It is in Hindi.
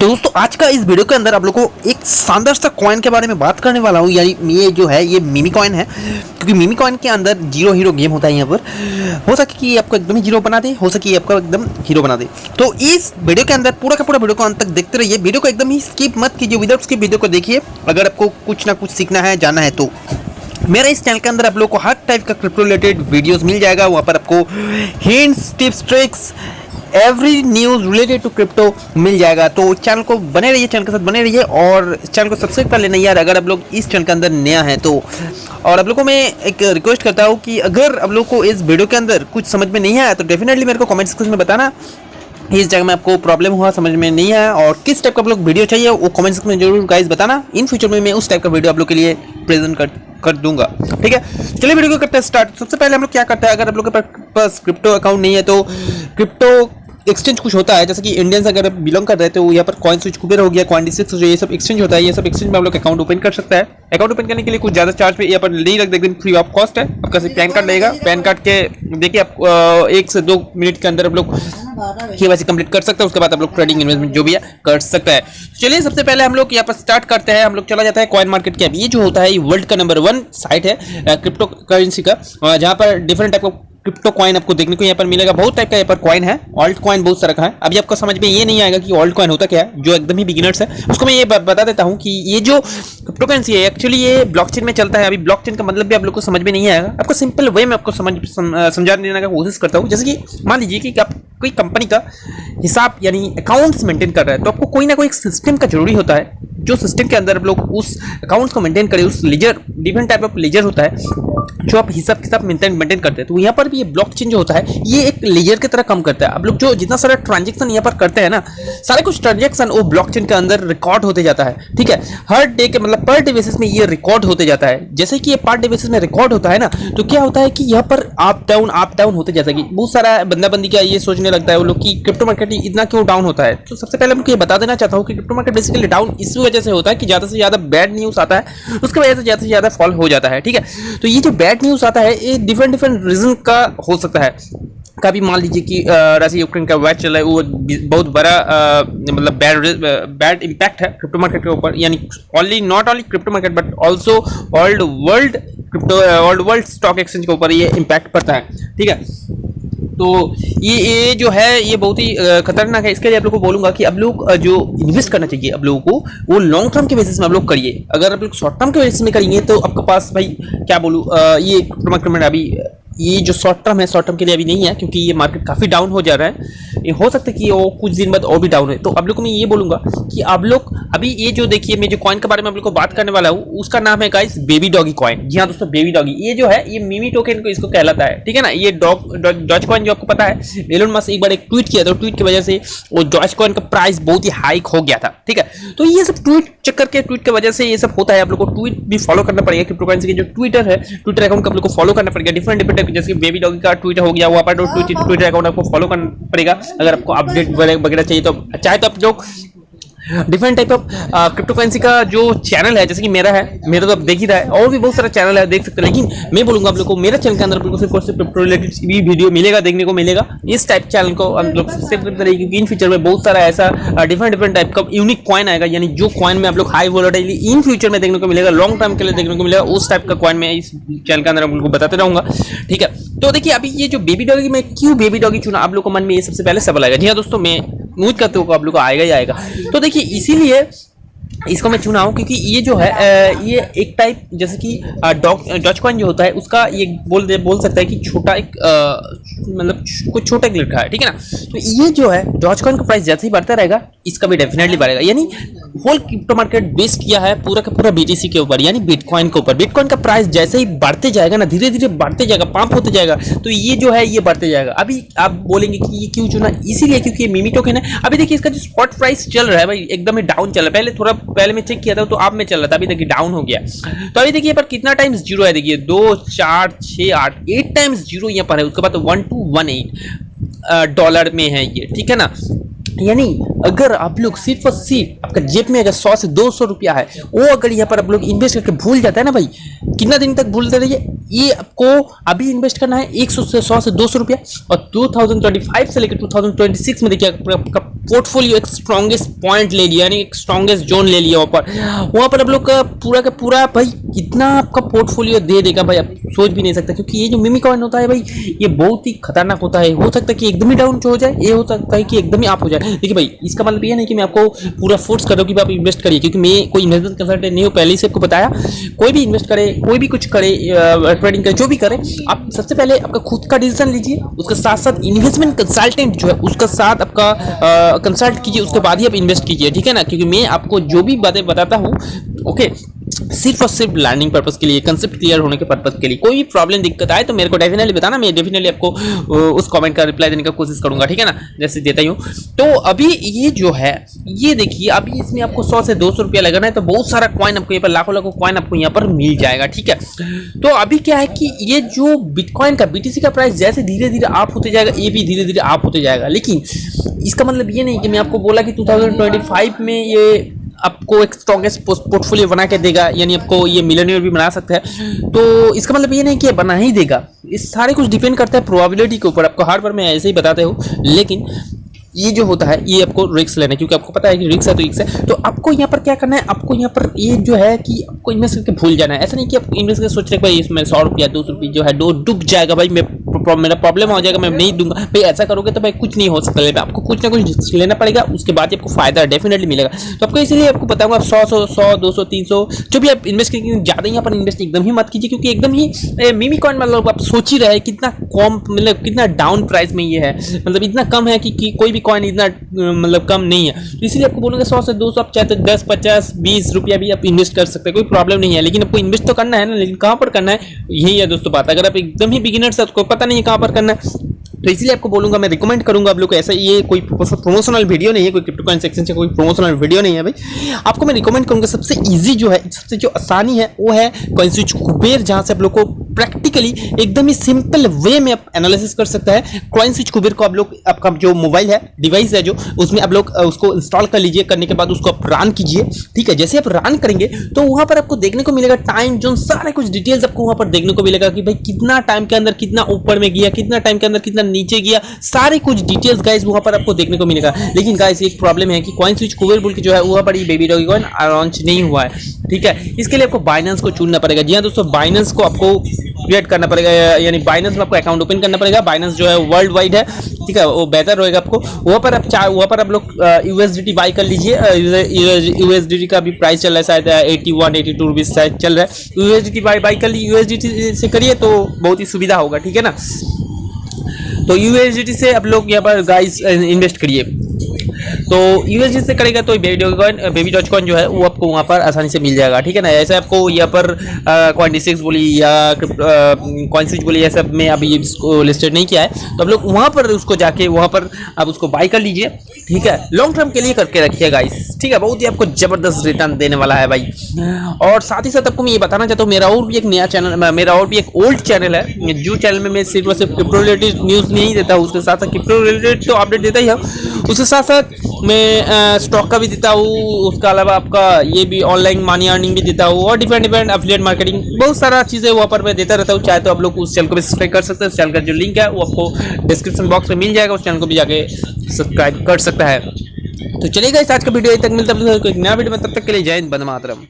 तो दोस्तों आज का इस वीडियो के अंदर आप लोगों को एक शानदार सा कॉइन के बारे में बात करने वाला हूँ। यानी ये जो है ये मिमी कॉइन है, क्योंकि मिमी कॉइन के अंदर जीरो हीरो गेम होता है। यहाँ पर हो सके कि ये आपको एकदम ही जीरो बना दे, हो सके ये आपको एकदम हीरो बना दे। तो इस वीडियो के अंदर पूरा का पूरा वीडियो को अंत तक देखते रहिए। वीडियो को एकदम ही स्किप मत कीजिए, विदाउट स्किप वीडियो को देखिए। अगर आपको कुछ ना कुछ सीखना है, जानना है, तो मेरा इस चैनल के अंदर आप लोग को हर टाइप का क्रिप्टो रिलेटेड वीडियोस मिल जाएगा। वहाँ पर आपको hints, tips, tricks, every news related to crypto मिल जाएगा। तो चैनल को बने रहिए, चैनल के साथ बने रहिए और चैनल को सब्सक्राइब कर लेना यार, अगर आप लोग इस चैनल के अंदर नया है तो। और आप लोग को मैं एक रिक्वेस्ट करता हूँ कि अगर आप लोग को इस वीडियो के अंदर कुछ समझ में नहीं आया तो डेफिनेटली मेरे को कमेंट सेक्शन में बताना इस जगह में आपको प्रॉब्लम हुआ, समझ में नहीं आया और किस टाइप का आप लोग वीडियो चाहिए वो कमेंट सेक्शन में जरूर गाइस बताना। इन फ्यूचर में मैं उस टाइप का वीडियो आप लोग के लिए प्रेजेंट कर दूंगा। ठीक है, चलिए वीडियो को करते हैं स्टार्ट। सबसे पहले हम लोग क्या करते हैं, अगर आप लोग के पास क्रिप्टो अकाउंट नहीं है तो क्रिप्टो एक्सचेंज कुछ होता है, जैसे कि इंडियंस अगर बिलोंग कर रहे हैं तो यहाँ पर कॉइन स्विच कुबेर हो गया, कॉइन26 हो गया, ये सब एक्सचेंज होता है। ये सब एक्सचेंज में आप लोग अकाउंट ओपन कर सकता है। अकाउंट ओपन करने के लिए कुछ ज़्यादा चार्ज पे यहाँ पर नहीं लगता, एकदम फ्री ऑफ कॉस्ट है। आपका सिर्फ पैन कार्ड लगेगा। पैन कार्ड के देखिए आप 1 से 2 मिनट के अंदर आप लोग केवाईसी कंप्लीट कर सकते हैं। उसके बाद आप लोग ट्रेडिंग इन्वेस्टमेंट जो भी है कर सकता है। चलिए सबसे पहले हम लोग यहाँ पर स्टार्ट करते हैं। हम लोग चला जाता है कॉइन मार्केट कैप। ये जो होता है ये वर्ल्ड का नंबर 1 साइट है क्रिप्टो करेंसी का, जहाँ पर डिफरेंट टाइप का क्रिप्टो कॉइन आपको देखने को यहाँ पर मिलेगा। बहुत टाइप का यहाँ पर कॉइन है, ऑल्ट कॉइन बहुत सारा का है। अभी आपको समझ में ये नहीं आएगा कि ऑल्ट कॉइन होता क्या है, जो एकदम ही बिगिनर्स है उसको मैं ये बता देता हूँ कि ये जो क्रिप्टो करेंसी है एक्चुअली ये ब्लॉकचेन में चलता है। अभी ब्लॉकचेन का मतलब भी आप लोग को समझ में नहीं आएगा, आपको सिंपल वे में आपको समझा देने का कोशिश करता हूँ। जैसे कि मान लीजिए कि आप कोई कंपनी का हिसाब यानी अकाउंट्स मेंटेन कर रहा है तो आपको कोई ना कोई सिस्टम का जरूरी होता है, जो सिस्टम के अंदर आप लोग उस अकाउंट्स को मेंटेन करें। उस ledger different type of ledger होता है जो आप हिसाब किताब मेंटेन करते हैं। तो यहाँ पर भी ये ब्लॉकचेन जो होता है ये एक लेजर की तरह काम करता है। आप लोग जो जितना सारा ट्रांजेक्शन यहाँ पर करते हैं ना, सारे कुछ ट्रांजेक्शन वो ब्लॉकचेन के अंदर रिकॉर्ड होते जाता है। ठीक है, हर डे के मतलब पर डे बेसिस में ये रिकॉर्ड होते जाता है। जैसे कि ये पर डे बेसिस में रिकॉर्ड होता है ना, तो क्या होता है कि यहाँ पर अप डाउन होते, जैसा कि बहुत सारा बंदी क्या ये सोचने लगता है वो लोग कि क्रिप्टो मार्केट इतना क्यों डाउन होता है। तो सबसे पहले मैं ये बता देना चाहता हूँ कि क्रिप्टो मार्केट बेसिकली डाउन इस वजह से होता है कि ज़्यादा से ज़्यादा बैड न्यूज़ आता है, उसकी वजह से ज़्यादा फॉल हो जाता है। ठीक है, तो ये जो बैड न्यूज़ आता है ये डिफरेंट रीजन का हो सकता है। कभी मान लीजिए कि रशिया यूक्रेन का वार चल रहा है, वो बहुत बड़ा मतलब बैड इम्पैक्ट है क्रिप्टो मार्केट के ऊपर। यानी not only crypto market but also old world stock exchange के ऊपर ये इम्पैक्ट पड़ता है। ठीक है, तो ये जो है ये बहुत ही खतरनाक है। इसके लिए आप लोग को बोलूंगा कि आप लोग जो इन्वेस्ट करना चाहिए आप लोगों को वो लॉन्ग टर्म के बेसिस में आप लोग करिए। अगर आप लोग शॉर्ट टर्म के बेसिस में करेंगे तो आपके पास भाई क्या बोलूँ, ये क्रिप्टो मार्केट में अभी ये जो शॉर्ट टर्म है, शॉर्ट टर्म के लिए अभी नहीं है, क्योंकि ये मार्केट काफ़ी डाउन हो जा रहा है। ये हो सकता है कि वो कुछ दिन बाद और भी डाउन है। तो आप लोग को मैं ये बोलूँगा कि आप लोग अभी ये जो देखिए मैं जो कॉइन के बारे में आप लोग को बात करने वाला हूँ उसका नाम है गाइस बेबी डॉगी कॉइन। जी हाँ दोस्तों, बेबी डॉगी ये जो है ये मिमी टोकन को इसको कहलाता है। ठीक है ना, ये डॉज कॉइन जो आपको पता है एलोन मस्क एक बार एक ट्वीट किया था, ट्वीट की वजह से वो डॉज कॉइन का प्राइस बहुत ही हाइक हो गया था। ठीक है, तो ये सब ट्वीट चक्कर के ट्वीट की वजह से ये सब होता है। आप लोग को ट्वीट भी फॉलो करना पड़ेगा। क्रिप्टो करेंसी के जो ट्विटर है, ट्विटर अकाउंट को आप लोग को फॉलो करना पड़ेगा। डिफरेंट जैसे बेबी डॉगी का ट्विटर हो गया, वहाँ पर ट्विटर अकाउंट आपको फॉलो करना पड़ेगा। अगर आपको अपडेट वगैरह चाहिए तो चाहे तो आप लोग different type of crypto currency का जो चैनल है, जैसे कि मेरा तो आप देख ही रहा है, और भी बहुत सारा चैनल है देख सकते हैं। लेकिन मैं बोलूंगा आप लोग को मेरा चैनल के अंदर आपको सिर्फ क्रिप्टो रिलेटेड भी वीडियो मिलेगा, देखने को मिलेगा। इस टाइप चैनल को हम लोग सब्सक्राइब करते रहिए, क्योंकि इन फ्यूचर में बहुत सारा ऐसा डिफरेंट टाइप का यूनिक कॉइन आएगा। यानी जो कॉइन में आप लोग हाई वोलेटिलिटी इन फ्यूचर में देखने को मिलेगा, लॉन्ग टर्म के लिए देखने को मिलेगा, उस टाइप का कॉइन में इस चैनल के अंदर आप लोग को बताते रहूंगा। ठीक है, तो देखिए अभी ये जो बेबी डॉगी में क्यों बेबी डॉगी चुना, आप लोग को मन में ये सबसे पहले सवाल आएगा। जी हाँ दोस्तों, मैं उम्मीद करते हो आप लोग को आएगा ही आएगा। तो देखिए इसीलिए इसको मैं चुना हूँ क्योंकि ये जो है ये एक टाइप जैसे कि डॉज कॉइन जो होता है उसका ये बोल सकता है कि छोटा एक मतलब कोई छोटा एक लड़का है। ठीक है ना, तो ये जो है डॉज कॉइन का प्राइस जैसे ही बढ़ता रहेगा इसका भी डेफिनेटली बढ़ेगा। यानी होल क्रिप्टो मार्केट बेस किया है पूरा का पूरा बीटीसी के ऊपर, यानी बिटकॉइन के ऊपर। बिटकॉइन का प्राइस जैसे ही बढ़ते जाएगा ना, धीरे धीरे बढ़ते जाएगा, पंप होते जाएगा, तो ये जो है ये बढ़ते जाएगा। अभी आप बोलेंगे कि ये क्यों चुना, इसीलिए क्योंकि ये मिमी टोकन है। अभी देखिए इसका जो स्पॉट प्राइस चल रहा है भाई एकदम ही डाउन चल रहा है। पहले मैं चेक किया था तो आप में चल रहा था, अभी देखिए डाउन हो गया। तो अभी देखिए पर कितना टाइम्स जीरो है, देखिए 2 4 6 8 टाइम्स जीरो यहाँ पर है। उसके बाद $1218 में है ये। ठीक है ना, यानी अगर आप लोग सिर्फ और सिर्फ आपका जेब में अगर 100 से 200 रुपया है, वो अगर यहाँ पर आप लोग इन्वेस्ट करके भूल जाता है ना भाई, कितना दिन तक भूलते रहिए, ये आपको अभी इन्वेस्ट करना है 100 से 200 रुपया, और 2025 से लेकर 2026 में देखिए आपका पोर्टफोलियो एक स्ट्रॉन्गेस्ट पॉइंट ले लिया, यानी एक स्ट्रॉन्गेस्ट जोन ले लिया वहाँ पर आप लोग का पूरा भाई कितना आपका पोर्टफोलियो दे देगा भाई, आप सोच भी नहीं सकता। क्योंकि ये जो मिमी कॉइन होता है भाई, ये बहुत ही खतरनाक होता है। हो सकता है कि एकदम ही डाउन हो जाए, ये हो सकता है कि एकदम ही अप हो जाए। देखिए भाई, इसका मतलब ये नहीं कि मैं आपको पूरा फोर्स कर रहा हूँ कि आप इन्वेस्ट करिए, क्योंकि मैं कोई इन्वेस्टमेंट कंसल्टेंट नहीं हूँ, पहले से आपको बताया। कोई भी इन्वेस्ट करे, कोई भी कुछ करे, ट्रेडिंग करे, जो भी करे, आप सबसे पहले आपका खुद का डिसीजन लीजिए, उसके साथ साथ इन्वेस्टमेंट कंसल्टेंट जो है उसका साथ आपका कंसल्ट कीजिए, उसके बाद ही आप इन्वेस्ट कीजिए, ठीक है ना। क्योंकि मैं आपको जो भी बातें बताता हूँ, ओके, सिर्फ और सिर्फ लर्निंग पर्पस के लिए, कंसेप्ट क्लियर होने के पर्पस के लिए। कोई भी प्रॉब्लम दिक्कत आए तो मेरे को डेफिनेटली बताना, मैं डेफिनेटली आपको उस कमेंट का रिप्लाई देने का कोशिश करूंगा, ठीक है ना, जैसे देता ही हूँ। तो अभी ये जो है, ये देखिए, अभी इसमें आपको 100 से 200 रुपया लगाना है, तो बहुत सारा कॉइन आपको यहाँ पर, लाखों कॉइन आपको यहाँ पर मिल जाएगा, ठीक है। तो अभी क्या है कि ये जो बिटकॉइन का, बीटीसी का प्राइस जैसे धीरे धीरे आप होते जाएगा, ये भी धीरे धीरे आप होते जाएगा। लेकिन इसका मतलब ये नहीं कि मैं आपको बोला कि 2025 में ये आपको एक स्ट्रॉन्गेस्ट पोर्टफोलियो बना के देगा, यानी आपको ये मिलियनियर भी बना सकता है। तो इसका मतलब ये नहीं कि बना ही देगा, इस सारे कुछ डिपेंड करता है प्रोबेबिलिटी के ऊपर। आपको हर बार मैं ऐसे ही बताते हो, लेकिन ये जो होता है, ये आपको रिस्क लेना है, क्योंकि आपको पता है कि रिस्क है तो रिस्क है। तो आपको यहाँ पर क्या करना है, आपको यहाँ पर ये जो है कि आपको इन्वेस्ट करके भूल जाना है। ऐसा नहीं कि आप इन्वेस्ट करके सोच रहे भाई इसमें 100 रुपया 200 रुपये जो है डूब जाएगा भाई, मेरा प्रॉब्लम हो जाएगा, मैं नहीं दूंगा भाई। ऐसा करोगे तो भाई कुछ नहीं हो सकता, लेकिन आपको कुछ ना कुछ लेना पड़ेगा, उसके बाद आपको फायदा डेफिनेटली मिलेगा। तो आपको इसीलिए आपको बताऊंगा, आप 100 200 300 जो भी आप इन्वेस्ट करेंगे, ज़्यादा यहाँ पर इन्वेस्ट एकदम ही मत कीजिए, क्योंकि एकदम ही मिमी कॉइन मतलब आप सोच ही रहे कितना कम, मतलब कितना डाउन प्राइस में ये है, मतलब इतना कम है कि कोई भी कॉइन इतना मतलब कम नहीं है। तो इसीलिए आपको बोलूंगा 100 से 200, आप चाहे तो 10 50 20 रुपया भी आप इन्वेस्ट कर सकते हैं, कोई प्रॉब्लम नहीं है। लेकिन आपको इन्वेस्ट तो करना है ना, लेकिन कहाँ पर करना है, यही है दोस्तों बात। अगर आप एकदम ही बिगिनर्स है, आपको पता नहीं है कहाँ पर करना है, तो इसीलिए आपको बोलूंगा, मैं रिकमेंड करूंगा आप लोग को। ऐसा ये कोई प्रमोशनल वीडियो नहीं है, कोई क्रिप्टो कॉइन सेक्शन से कोई प्रमोशनल वीडियो नहीं है भाई। आपको मैं रिकमेंड करूंगा, सबसे इजी जो है, सबसे जो आसानी है, वो है कॉइन स्विच कुबेर, जहां से आप लोग को प्रैक्टिकली एकदम ही सिंपल वे में आप एनालिसिस कर सकता है। कॉइन स्विच कुबेर को आप लोग, आपका जो मोबाइल है, डिवाइस है जो, उसमें आप लोग उसको इंस्टॉल कर लीजिए। करने के बाद उसको आप रन कीजिए, ठीक है। जैसे आप रन करेंगे तो वहां पर आपको देखने को मिलेगा टाइम जोन, सारे कुछ डिटेल्स आपको वहां पर देखने को मिलेगा कि भाई कितना टाइम के अंदर कितना ऊपर में गया, कितना टाइम के अंदर कितना नीचे गया, सारे कुछ डिटेल्स गाइस वहां पर आपको देखने को मिलेगा। लेकिन गाइस एक प्रॉब्लम है कि कॉइन स्विच कुबेर बोल के जो है वहां पर ये बेबी डॉगी कॉइन लॉन्च नहीं हुआ है, ठीक है। इसके लिए आपको बाइनेंस को चुनना पड़ेगा। जी हाँ दोस्तों, बाइनेंस को आपको क्रिएट करना पड़ेगा, यानी बाइनेंस में आपको अकाउंट ओपन करना पड़ेगा। बाइनेंस जो है वर्ल्ड वाइड है, ठीक है, वो बेहतर रहेगा आपको। वहाँ पर आप लोग यूएसडीटी बाई कर लीजिए। यूएसडीटी का भी प्राइस चल रहा है शायद 81 82 रुपीज शायद चल रहा है। यूएसडीटी बाई कर लीजिए, यूएसडीटी से करिए तो बहुत ही सुविधा होगा, ठीक है ना। तो यूएसडीटी से आप लोग यहाँ पर गाइस इन्वेस्ट करिए। तो यूएसडी से करेगा तो बेबी डॉज कॉइन जो है वो आपको वहाँ पर आसानी से मिल जाएगा, ठीक है ना। ऐसे आपको यहाँ पर कॉइन6 बोली या कॉइन6 बोली, ये सब में अभी इसको लिस्टेड नहीं किया है, तो आप लोग वहाँ पर उसको जाके वहाँ पर आप उसको बाई कर लीजिए, ठीक है। लॉन्ग टर्म के लिए करके रखिए गाइस, ठीक है। बहुत ही आपको जबरदस्त रिटर्न देने वाला है भाई। और साथ ही साथ आपको मैं ये बताना चाहता हूँ, मेरा और भी एक नया चैनल, मेरा और भी एक ओल्ड चैनल है, जो चैनल में मैं सिर्फ और सिर्फ क्रिप्टो रिलेटेड न्यूज़ नहीं देता हूँ, उसके साथ साथ क्रिप्टो रिलेटेड तो अपडेट देता ही हूँ, उसके साथ साथ मैं स्टॉक का भी देता हूँ। उसके अलावा आपका ये भी ऑनलाइन मनी अर्निंग भी देता हूँ, और डिफरेंट एफिलिएट मार्केटिंग, बहुत सारा चीज़ें वहाँ पर मैं देता रहता हूँ। चाहे तो आप लोग उस चैनल को भी सब्सक्राइब कर सकते हैं। उस चैनल का जो लिंक है वो आपको डिस्क्रिप्शन बॉक्स में मिल जाएगा, उस चैनल को भी जाके सब्सक्राइब कर सकता है। तो चलिए गाइस, आज का वीडियो यहीं तक, मिलता है एक नया वीडियो में, तब तक के लिए जय हिंद, वंदे मातरम।